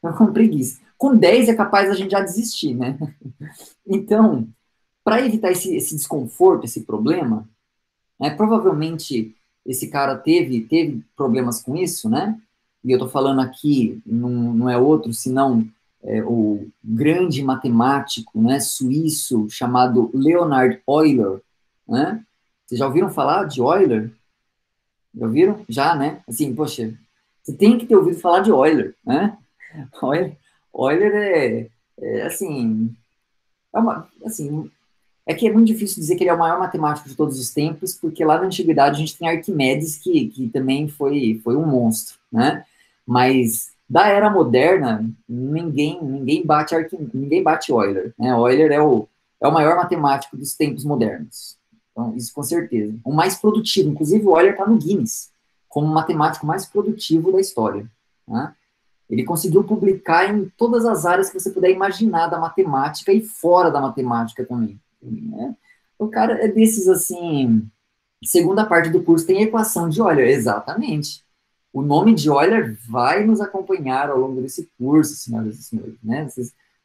eu com preguiça. Com 10 é capaz a gente já desistir, né? Então, para evitar esse desconforto, esse problema, né? Provavelmente esse cara teve problemas com isso, né? E eu estou falando aqui, não é outro, senão o grande matemático, né, suíço chamado Leonhard Euler, né? Vocês já ouviram falar de Euler? Já ouviram? Já, né? Assim, poxa, você tem que ter ouvido falar de Euler, né? Euler, Euler assim, assim, é que é muito difícil dizer que ele é o maior matemático de todos os tempos, porque lá na antiguidade a gente tem Arquimedes, que também foi um monstro, né? Mas da era moderna, ninguém bate Euler, né? Euler é o maior matemático dos tempos modernos. Então, isso com certeza. O mais produtivo, inclusive o Euler está no Guinness, como o matemático mais produtivo da história, né? Ele conseguiu publicar em todas as áreas que você puder imaginar da matemática e fora da matemática também, né? O cara é desses, assim, segunda parte do curso tem a equação de Euler, exatamente. O nome de Euler vai nos acompanhar ao longo desse curso, senhoras e senhores, né?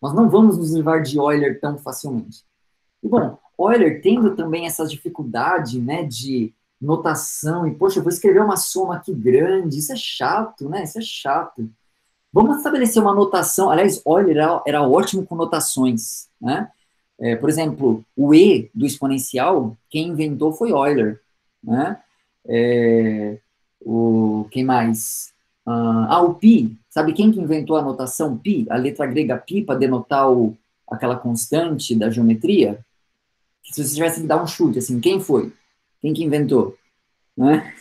Nós não vamos nos livrar de Euler tão facilmente. E, bom, Euler tendo também essa dificuldade, né, de notação, e, poxa, eu vou escrever uma soma aqui grande, isso é chato, né? Isso é chato. Vamos estabelecer uma notação. Aliás, Euler era ótimo com notações, né? Por exemplo, o E do exponencial, quem inventou foi Euler, né? Quem mais? O pi. Sabe quem que inventou a notação pi? A letra grega pi para denotar aquela constante da geometria? Se você tivesse que dar um chute, assim, quem foi? Quem que inventou? Né?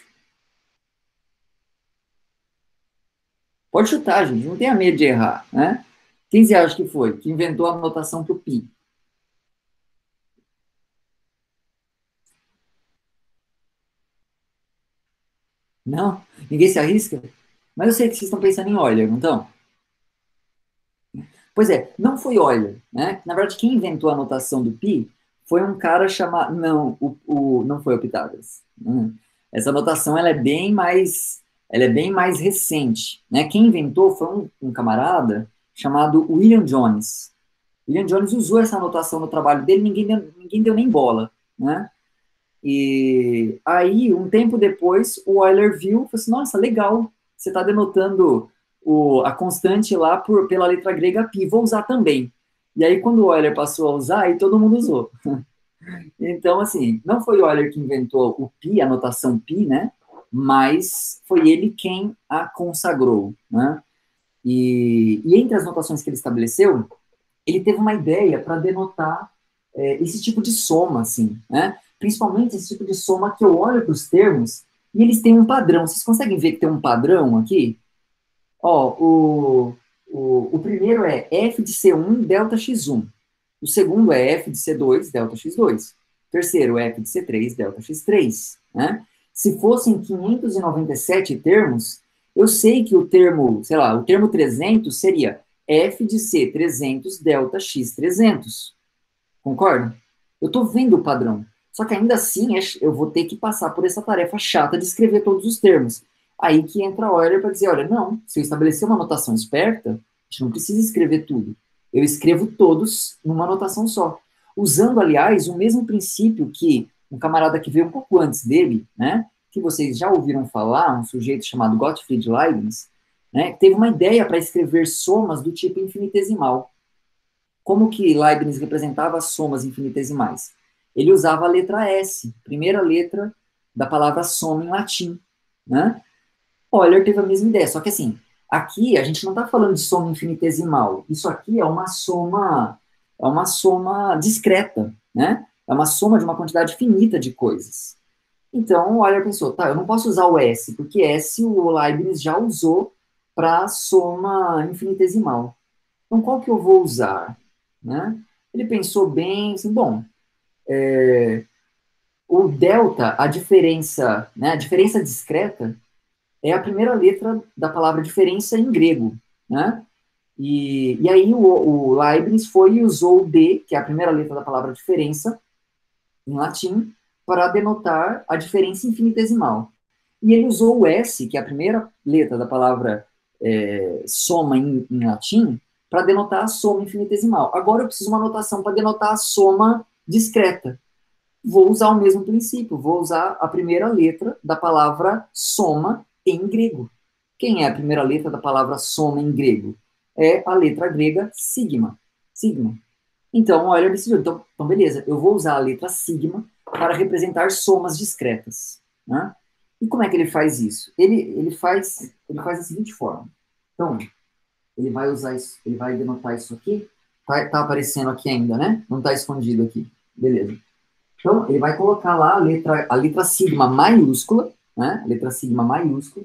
Pode chutar, gente. Não tenha medo de errar, né? Quem você acha que foi? Que inventou a notação para o pi? Não? Ninguém se arrisca? Mas eu sei que vocês estão pensando em Euler, não estão? Pois é, não foi Euler, né? Na verdade, quem inventou a notação do pi foi um cara chamado... Não, não foi o Pitágoras. Essa notação ela é bem mais recente, né? Quem inventou foi um camarada chamado William Jones. William Jones usou essa notação no trabalho dele, ninguém deu nem bola, né? E aí, um tempo depois, o Euler viu e falou assim, nossa, legal, você está denotando a constante lá pela letra grega π, vou usar também. E aí, quando o Euler passou a usar, aí todo mundo usou. Então, assim, não foi o Euler que inventou o π, a notação π, né? Mas foi ele quem a consagrou, né? E entre as notações que ele estabeleceu, ele teve uma ideia para denotar esse tipo de soma, assim, né? Principalmente esse tipo de soma que eu olho para os termos e eles têm um padrão. Vocês conseguem ver que tem um padrão aqui? Ó, o primeiro é f de C1 delta x1. O segundo é f de C2 delta x2. O terceiro é f de C3 delta x3, né? Se fossem 597 termos, eu sei que o termo, sei lá, o termo 300 seria f de C 300 delta x 300. Concorda? Eu estou vendo o padrão. Só que ainda assim eu vou ter que passar por essa tarefa chata de escrever todos os termos. Aí que entra a Euler para dizer, olha, não, se eu estabelecer uma notação esperta, a gente não precisa escrever tudo. Eu escrevo todos numa notação só. Usando, aliás, o mesmo princípio que um camarada que veio um pouco antes dele, né, que vocês já ouviram falar, um sujeito chamado Gottfried Leibniz, né, teve uma ideia para escrever somas do tipo infinitesimal. Como que Leibniz representava as somas infinitesimais? Ele usava a letra S, primeira letra da palavra soma em latim, né? Euler teve a mesma ideia, só que assim, aqui a gente não está falando de soma infinitesimal. Isso aqui é uma soma discreta, né? É uma soma de uma quantidade finita de coisas. Então, o Euler pensou, tá, eu não posso usar o S, porque S o Leibniz já usou para soma infinitesimal. Então, qual que eu vou usar? Né? Ele pensou bem, assim, bom, o delta, a diferença discreta, é a primeira letra da palavra diferença em grego, né? E aí o Leibniz foi e usou o D, que é a primeira letra da palavra diferença, em latim, para denotar a diferença infinitesimal. E ele usou o S, que é a primeira letra da palavra soma em latim, para denotar a soma infinitesimal. Agora eu preciso de uma notação para denotar a soma discreta. vou usar o mesmo princípio, vou usar a primeira letra da palavra soma em grego. Quem é a primeira letra da palavra soma em grego? É a letra grega sigma. Sigma. Então, olha, decidiu. Então, beleza, eu vou usar a letra sigma para representar somas discretas. Né? E como é que ele faz isso? Ele faz da seguinte forma. Então, ele vai usar isso, ele vai denotar isso aqui. Tá aparecendo aqui ainda, né? Não está escondido aqui. Beleza. Então, ele vai colocar lá a letra sigma maiúscula, né? A letra sigma maiúscula,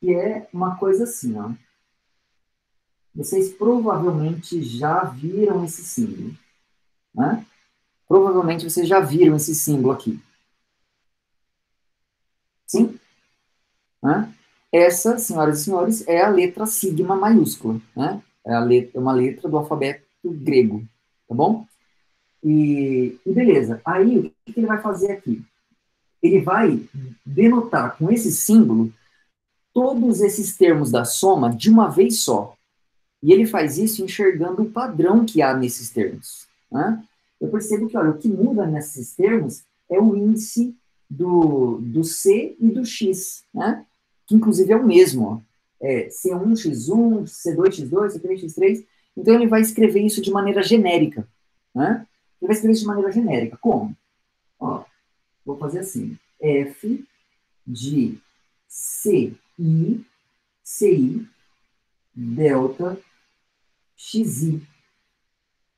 que é uma coisa assim, ó. Vocês provavelmente já viram esse símbolo, né? Provavelmente vocês já viram esse símbolo aqui. Sim? Né? Essa, senhoras e senhores, é a letra sigma maiúscula, né? É uma letra do alfabeto grego, tá bom? E beleza. Aí, o que ele vai fazer aqui? Ele vai denotar com esse símbolo todos esses termos da soma de uma vez só. E ele faz isso enxergando o padrão que há nesses termos. Né? Eu percebo que, olha, o que muda nesses termos é o índice do C e do X, né? Que inclusive é o mesmo. Ó. É C1, X1, C2, X2, C3, X3. Então ele vai escrever isso de maneira genérica. Né? Ele vai escrever isso de maneira genérica. Como? Ó, vou fazer assim. F de CI, CI, delta, XI.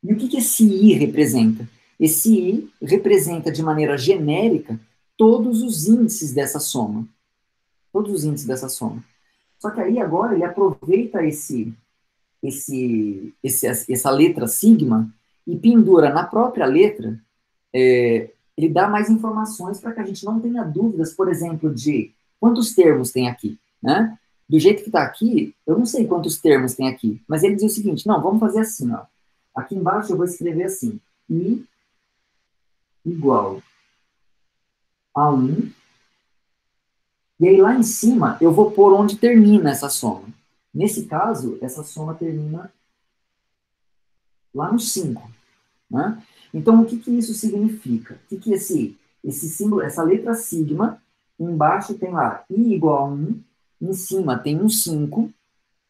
E o que esse I representa? Esse I representa de maneira genérica todos os índices dessa soma. Todos os índices dessa soma. Só que aí agora ele aproveita essa letra sigma e pendura na própria letra, ele dá mais informações para que a gente não tenha dúvidas, por exemplo, de quantos termos tem aqui, né? Do jeito que está aqui, eu não sei quantos termos tem aqui, mas ele diz o seguinte, não, vamos fazer assim, ó. Aqui embaixo eu vou escrever assim, I igual a 1, e aí lá em cima eu vou pôr onde termina essa soma. Nesse caso, essa soma termina lá no 5, né? Então, o que isso significa? O que esse símbolo, essa letra sigma, embaixo tem lá I igual a 1, em cima tem um 5,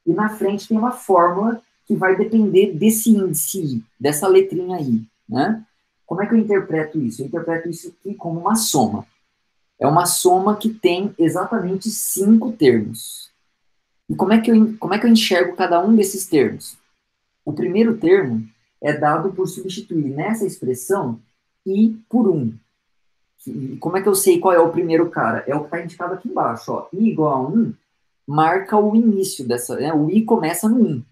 e na frente tem uma fórmula que vai depender desse índice I, dessa letrinha I, né? Como é que eu interpreto isso? Eu interpreto isso aqui como uma soma. É uma soma que tem exatamente 5 termos. E como é que eu enxergo cada um desses termos? O primeiro termo é dado por substituir nessa expressão I por 1. E como é que eu sei qual é o primeiro cara? É o que está indicado aqui embaixo. Ó. I igual a 1 marca o início dessa. Né? O I começa no 1.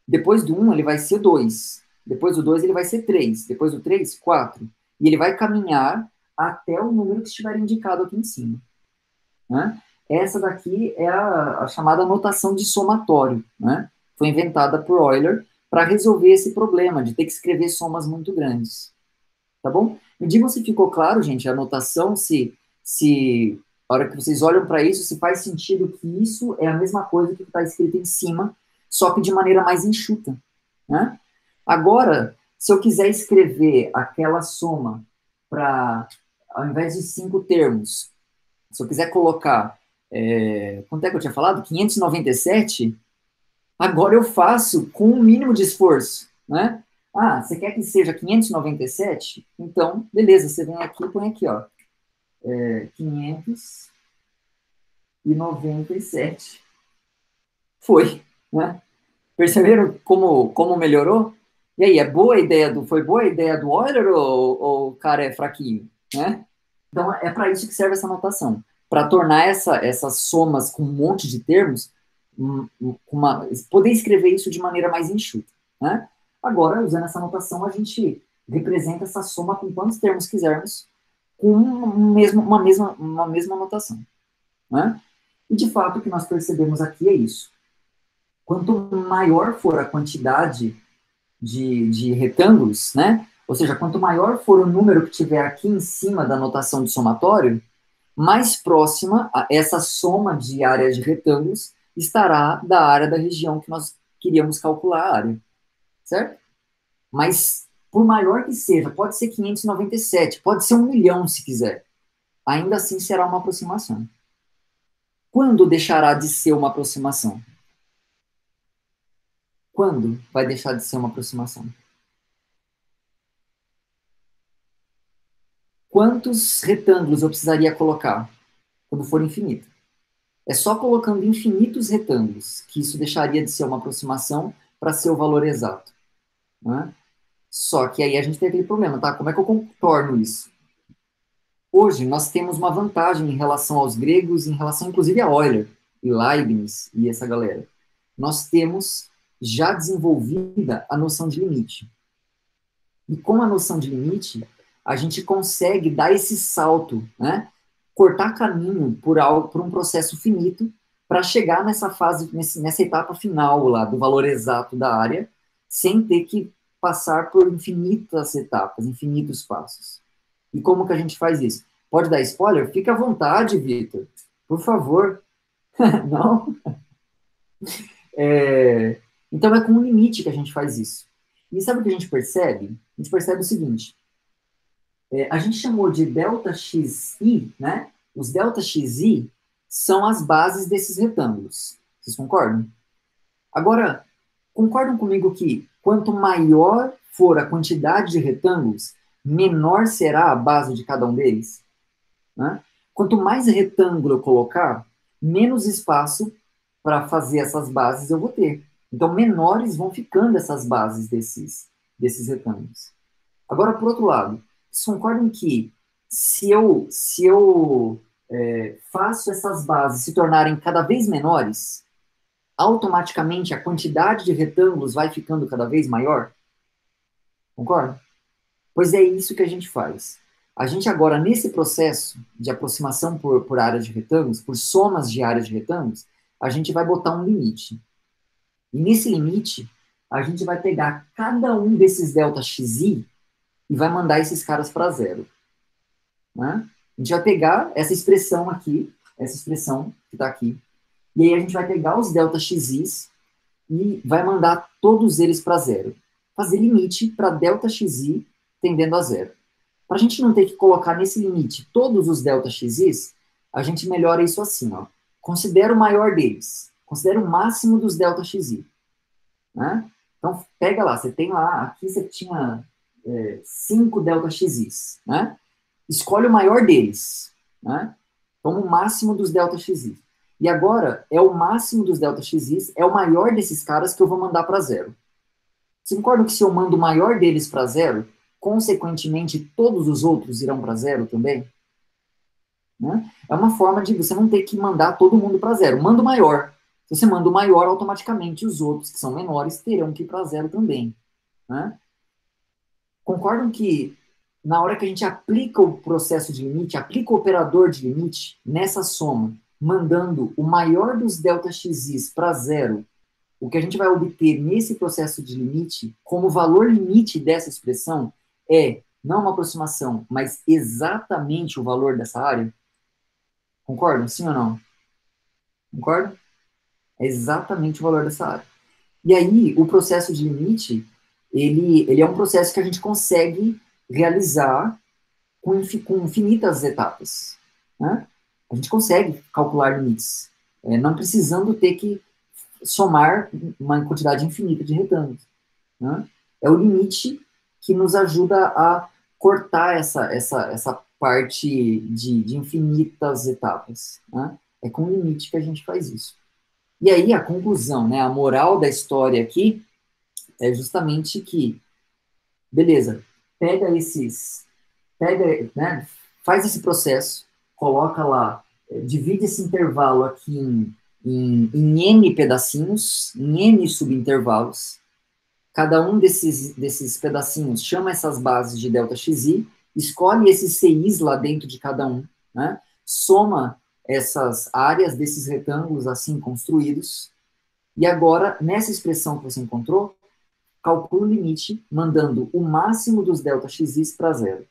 Depois do 1 ele vai ser 2. Depois do 2 ele vai ser 3. Depois do 3, 4. E ele vai caminhar até o número que estiver indicado aqui em cima. Né? Essa daqui é a chamada notação de somatório. Né? Foi inventada por Euler para resolver esse problema de ter que escrever somas muito grandes. Tá bom? Me digam se ficou claro, gente, a notação, se a hora que vocês olham para isso, se faz sentido que isso é a mesma coisa que está escrito em cima, só que de maneira mais enxuta. Né? Agora, se eu quiser escrever aquela soma para, ao invés de 5 termos, se eu quiser colocar, quanto é que eu tinha falado? 597, agora eu faço com o mínimo de esforço, né? Ah, você quer que seja 597? Então, beleza, você vem aqui e põe aqui, ó, 597. Foi, né? Perceberam como melhorou? E aí, foi boa a ideia do Euler ou o cara é fraquinho, né? Então, é para isso que serve essa notação, para tornar essas somas com um monte de termos, poder escrever isso de maneira mais enxuta, né? Agora, usando essa notação, a gente representa essa soma com quantos termos quisermos, com uma mesma notação, né? E, de fato, o que nós percebemos aqui é isso. Quanto maior for a quantidade de retângulos, né? Ou seja, quanto maior for o número que tiver aqui em cima da notação de somatório, mais próxima a essa soma de áreas de retângulos estará da área da região que nós queríamos calcular a área, certo? Mas Por maior que seja, pode ser 597, pode ser 1 milhão se quiser. Ainda assim será uma aproximação. Quando deixará de ser uma aproximação? Quando vai deixar de ser uma aproximação? Quantos retângulos eu precisaria colocar quando for infinito? É só colocando infinitos retângulos que isso deixaria de ser uma aproximação para ser o valor exato. Né? Só que aí a gente tem aquele problema, tá? Como é que eu contorno isso? Hoje nós temos uma vantagem em relação aos gregos, em relação inclusive a Euler e Leibniz e essa galera. Nós temos já desenvolvida a noção de limite. E com a noção de limite, a gente consegue dar esse salto, né? Cortar caminho por um processo finito para chegar nessa fase, nessa etapa final lá do valor exato da área, sem ter que passar por infinitas etapas, infinitos passos. E como que a gente faz isso? Pode dar spoiler? Fica à vontade, Vitor. Por favor. Não? Então é com um limite que a gente faz isso. E sabe o que a gente percebe? A gente percebe o seguinte. A gente chamou de delta xi, né? Os delta xi são as bases desses retângulos. Vocês concordam? Agora, concordam comigo que quanto maior for a quantidade de retângulos, menor será a base de cada um deles? Né? Quanto mais retângulo eu colocar, menos espaço para fazer essas bases eu vou ter. Então, menores vão ficando essas bases desses retângulos. Agora, por outro lado, vocês concordam que se eu faço essas bases se tornarem cada vez menores, automaticamente a quantidade de retângulos vai ficando cada vez maior? Concorda? Pois é isso que a gente faz. A gente agora, nesse processo de aproximação por áreas de retângulos, por somas de áreas de retângulos, a gente vai botar um limite. E nesse limite, a gente vai pegar cada um desses delta xi e vai mandar esses caras para zero. Né? A gente vai pegar essa expressão aqui, essa expressão que está aqui, e aí a gente vai pegar os delta xis e vai mandar todos eles para zero. Fazer limite para delta xi tendendo a zero. Para a gente não ter que colocar nesse limite todos os delta xis, a gente melhora isso assim, ó. Considera o maior deles. Considera o máximo dos delta xi. Né? Então, pega lá, você tem lá, aqui você tinha 5 delta xis, né? Escolhe o maior deles, né? Então, o máximo dos delta xis. E agora, é o máximo dos delta xis, é o maior desses caras que eu vou mandar para zero. Você concorda que se eu mando o maior deles para zero, consequentemente, todos os outros irão para zero também? Né? É uma forma de você não ter que mandar todo mundo para zero. Manda o maior. Se você manda o maior, automaticamente os outros, que são menores, terão que ir para zero também. Né? Concordam que na hora que a gente aplica o processo de limite, aplica o operador de limite nessa soma, mandando o maior dos delta xis para zero, o que a gente vai obter nesse processo de limite, como valor limite dessa expressão, é não uma aproximação, mas exatamente o valor dessa área? Concordam? Sim ou não? Concordam? É exatamente o valor dessa área. E aí, o processo de limite, ele é um processo que a gente consegue realizar com infinitas etapas. Né? A gente consegue calcular limites, não precisando ter que somar uma quantidade infinita de retângulos. Né? É o limite que nos ajuda a cortar essa parte de infinitas etapas. Né? É com o limite que a gente faz isso. E aí a conclusão, né, a moral da história aqui é justamente que, beleza, né, faz esse processo, coloca lá, divide esse intervalo aqui em N pedacinhos, em N subintervalos. Cada um desses pedacinhos chama essas bases de delta xi, escolhe esses CIs lá dentro de cada um, né? Soma essas áreas desses retângulos assim construídos, e agora, nessa expressão que você encontrou, calcula o limite, mandando o máximo dos delta xis para zero.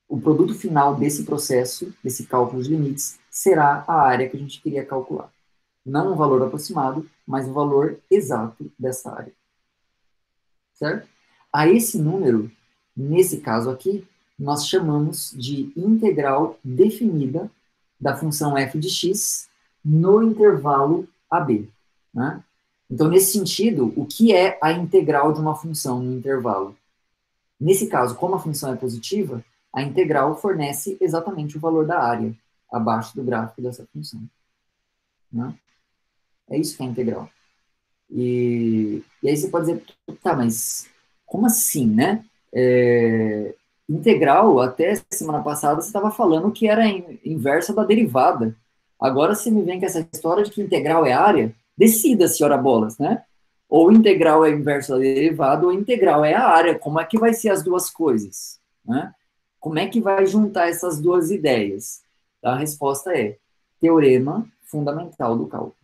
O produto final desse processo, desse cálculo de limites, será a área que a gente queria calcular. Não um valor aproximado, mas o valor exato dessa área. Certo? A esse número, nesse caso aqui, nós chamamos de integral definida da função f de x no intervalo AB. Né? Então, nesse sentido, o que é a integral de uma função no intervalo? Nesse caso, como a função é positiva, a integral fornece exatamente o valor da área abaixo do gráfico dessa função. Né? É isso que é a integral. E aí você pode dizer, tá, mas como assim, né? Integral, até semana passada você estava falando que era inversa da derivada. Agora você me vem com essa história de que integral é área? Decida-se, ora bolas, né? Ou integral é inversa da derivada, ou integral é a área. Como é que vai ser as duas coisas? Né? Como é que vai juntar essas duas ideias? A resposta é teorema fundamental do cálculo.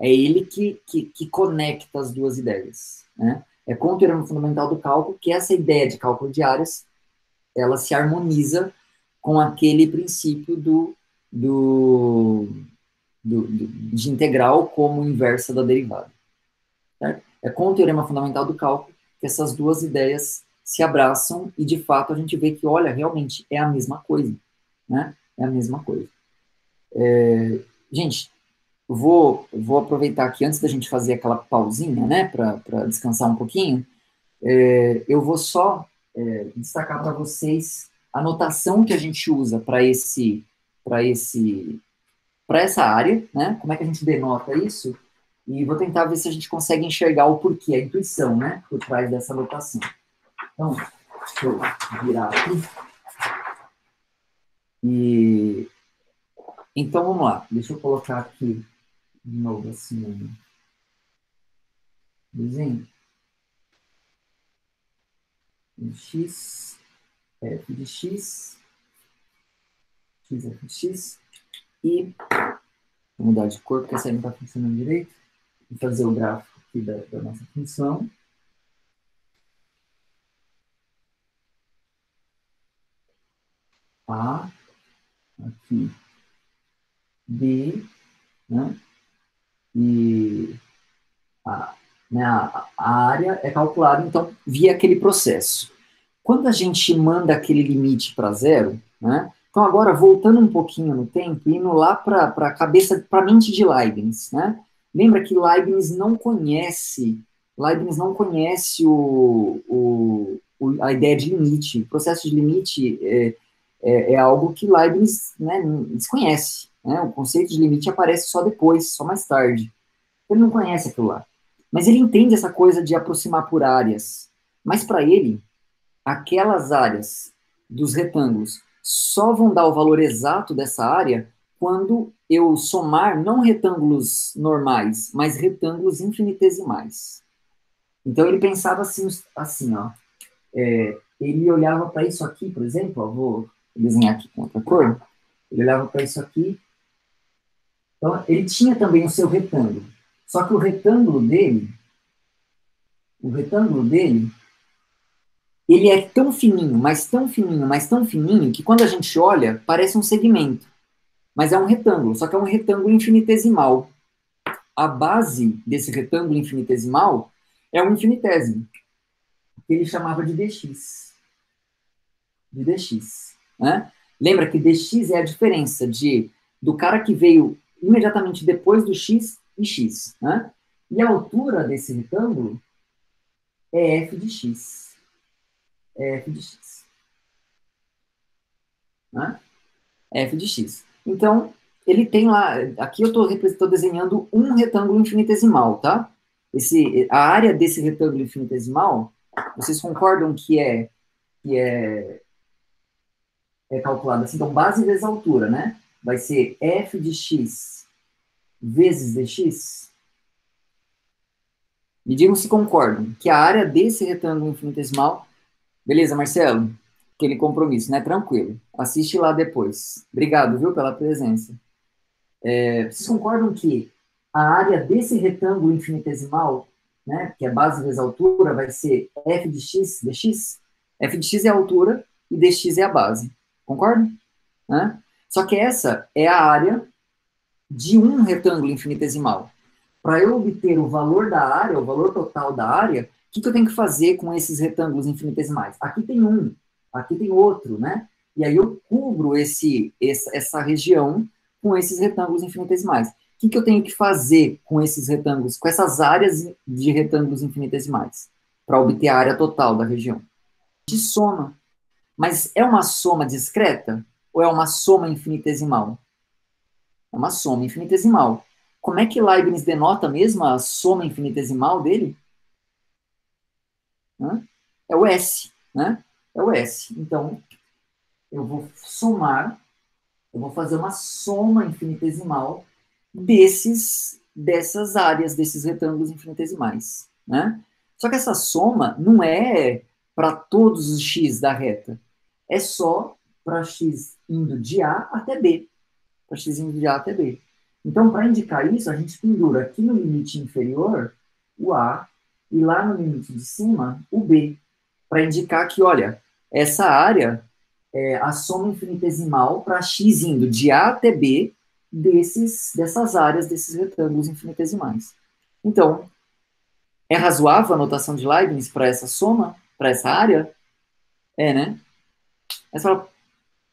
É ele que conecta as duas ideias. Né? É com o teorema fundamental do cálculo que essa ideia de cálculo de áreas ela se harmoniza com aquele princípio de integral como inversa da derivada. Certo? É com o teorema fundamental do cálculo que essas duas ideias se abraçam e, de fato, a gente vê que, olha, realmente é a mesma coisa. Né? É a mesma coisa. Gente, vou aproveitar aqui, antes da gente fazer aquela pausinha, né, para descansar um pouquinho, eu vou só destacar para vocês a notação que a gente usa para essa área, né? Como é que a gente denota isso? E vou tentar ver se a gente consegue enxergar o porquê, a intuição, né, por trás dessa notação. Então, deixa eu virar aqui. Então, vamos lá. Deixa eu colocar aqui de novo assim um desenho. X, f de x, x, f de x, e vou mudar de cor, porque essa aí não está funcionando direito. Vou fazer o gráfico aqui da nossa função. A, aqui, B, né? E a área é calculada, então, via aquele processo. Quando a gente manda aquele limite para zero, né? Então, agora, voltando um pouquinho no tempo, indo lá para a cabeça, para a mente de Leibniz, né? Lembra que Leibniz não conhece a ideia de limite. O processo de limite é algo que Leibniz, né, desconhece. Né? O conceito de limite aparece só depois, só mais tarde. Ele não conhece aquilo lá. Mas ele entende essa coisa de aproximar por áreas. Mas para ele, aquelas áreas dos retângulos só vão dar o valor exato dessa área quando eu somar não retângulos normais, mas retângulos infinitesimais. Então ele pensava assim ó, ele olhava para isso aqui, por exemplo, ó, vou desenhar aqui com outra cor, ele olhava para isso aqui, então ele tinha também o seu retângulo, só que o retângulo dele, ele é tão fininho, mas tão fininho, mas tão fininho, que quando a gente olha, parece um segmento. Mas é um retângulo, só que é um retângulo infinitesimal. A base desse retângulo infinitesimal é um infinitésimo, que ele chamava de dx. De dx. Né? Lembra que dx é a diferença do cara que veio imediatamente depois do x e x. Né? E a altura desse retângulo é f de x. É f de x. Né? É f de x. Então, ele tem lá, aqui eu estou desenhando um retângulo infinitesimal, tá? A área desse retângulo infinitesimal, vocês concordam é calculada assim? Então, base vezes altura, né? Vai ser f de x vezes dx. Me digam se concordam que a área desse retângulo infinitesimal... Beleza, Marcelo? Aquele compromisso, né? Tranquilo. Assiste lá depois. Obrigado, viu, pela presença. Vocês concordam que a área desse retângulo infinitesimal, né, que é base vezes altura, vai ser f de x dx? F de x é a altura e dx é a base. Concordam? Né? Só que essa é a área de um retângulo infinitesimal. Para eu obter o valor da área, o valor total da área, que eu tenho que fazer com esses retângulos infinitesimais? Aqui tem um, aqui tem outro, né? E aí eu cubro essa região com esses retângulos infinitesimais. O que eu tenho que fazer com esses retângulos, com essas áreas de retângulos infinitesimais, para obter a área total da região? De soma. Mas é uma soma discreta ou é uma soma infinitesimal? É uma soma infinitesimal. Como é que Leibniz denota mesmo a soma infinitesimal dele? Né? É o S, né? É o S. Então, eu vou somar, eu vou fazer uma soma infinitesimal dessas áreas, desses retângulos infinitesimais, né? Só que essa soma não é para todos os x da reta, é só para x indo de A até B, para x indo de A até B. Então, para indicar isso, a gente pendura aqui no limite inferior o A e lá no limite de cima o B, para indicar que, olha, essa área é a soma infinitesimal para x indo de A até B dessas áreas, desses retângulos infinitesimais. Então, é razoável a notação de Leibniz para essa soma, para essa área? É, né? Aí você fala,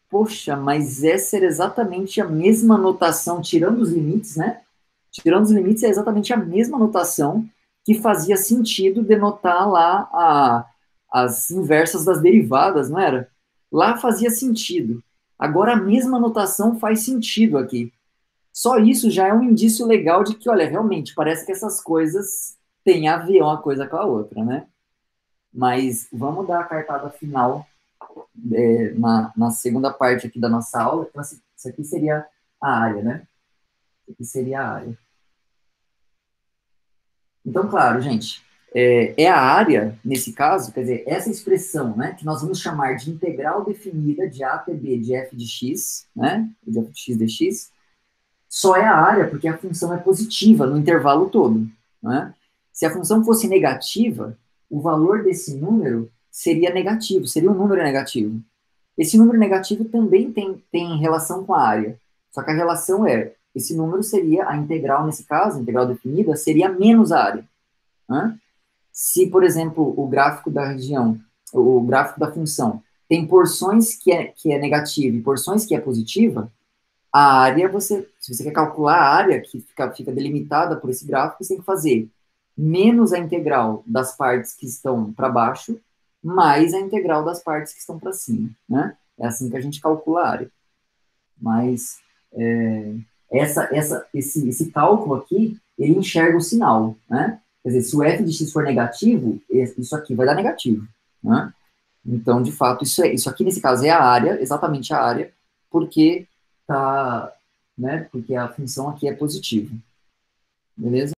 poxa, mas essa era exatamente a mesma notação, tirando os limites, né? Tirando os limites, é exatamente a mesma notação que fazia sentido denotar lá as inversas das derivadas, não era? Lá fazia sentido. Agora a mesma notação faz sentido aqui. Só isso já é um indício legal de que, olha, realmente, parece que essas coisas têm a ver uma coisa com a outra, né? Mas vamos dar a cartada final na segunda parte aqui da nossa aula. Então, isso aqui seria a área, né? Isso aqui seria a área. Então, claro, gente, é a área, nesse caso, quer dizer, essa expressão, né, que nós vamos chamar de integral definida de A até B de f de x, né, de f de x dx, só é a área porque a função é positiva no intervalo todo, né? Se a função fosse negativa, o valor desse número seria negativo, seria um número negativo. Esse número negativo também tem relação com a área, só que a relação esse número seria a integral, nesse caso, a integral definida, seria menos a área. Né? Se, por exemplo, o gráfico da região, o gráfico da função, tem porções que é negativa e porções que é positiva, a área, se você quer calcular a área que fica delimitada por esse gráfico, você tem que fazer menos a integral das partes que estão para baixo, mais a integral das partes que estão para cima, né? É assim que a gente calcula a área. Mas esse cálculo aqui, ele enxerga o sinal, né? Quer dizer, se o f de x for negativo, isso aqui vai dar negativo, né? Então, de fato, isso aqui, nesse caso, é a área, exatamente a área, porque tá, né? Porque a função aqui é positiva. Beleza?